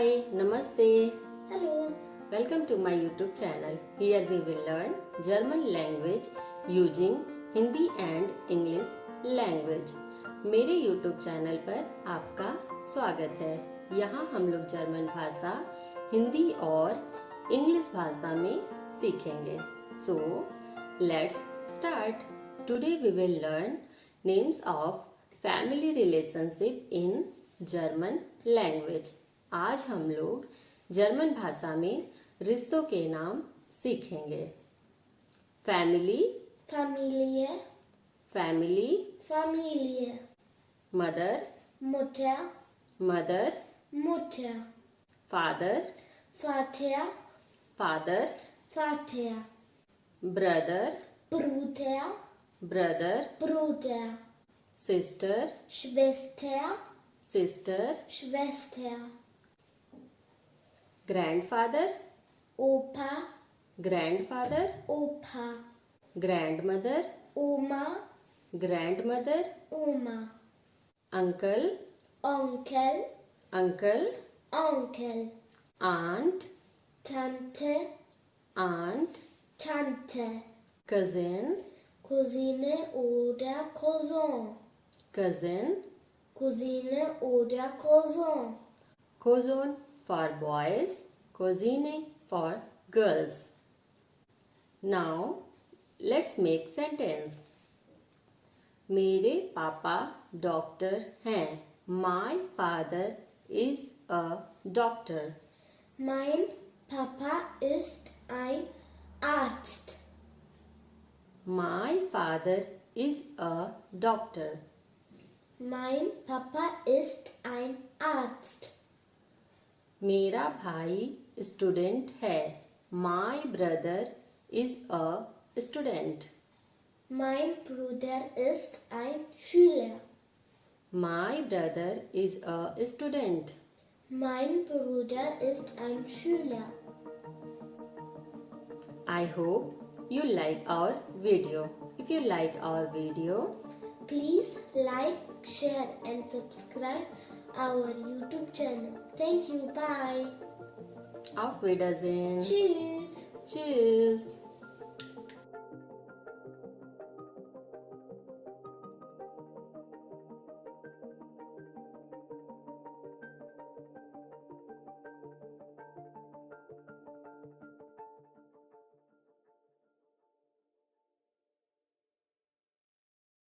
Hi, Namaste. Hello. Welcome to my YouTube channel. Here we will learn German language using Hindi and English language. मेरे YouTube channel पर आपका स्वागत है। यहाँ हम लोग जर्मन भाषा हिंदी और इंग्लिश भाषा में सीखेंगे। So, let's start. Today we will learn names of family relationship in German language. आज हम लोग जर्मन भाषा में रिश्तों के नाम सीखेंगे। Family, Familie, family, Familie. Mother, Mutter, mother, Mutter. Father, Vater, father, Vater. Brother, Bruder, brother, Bruder. Sister, Schwester, sister, Schwester. Grandfather, Opa, grandfather, Opa. Grandmother, Oma, grandmother, Oma. Uncle, Onkel, uncle, Onkel. Aunt, Tante, aunt, Tante. Cousin, Cousine oder Cousin. Cousin, Cousine oder Cousin. cousin for boys, cousine for girls. Now let's make sentence. मेरे पापा doctor हैं. My father is a doctor. Mein Papa ist ein Arzt. My father is a doctor. Mein Papa ist ein Arzt. मेरा भाई student है. My brother is a student. Mein Bruder ist ein Schüler. My brother is a student. Mein Bruder ist ein Schüler. I hope you like our video. If you like our video, Please like, share and subscribe our YouTube channel. Thank you. Bye. auf Wiedersehen. Tschüss. Tschüss.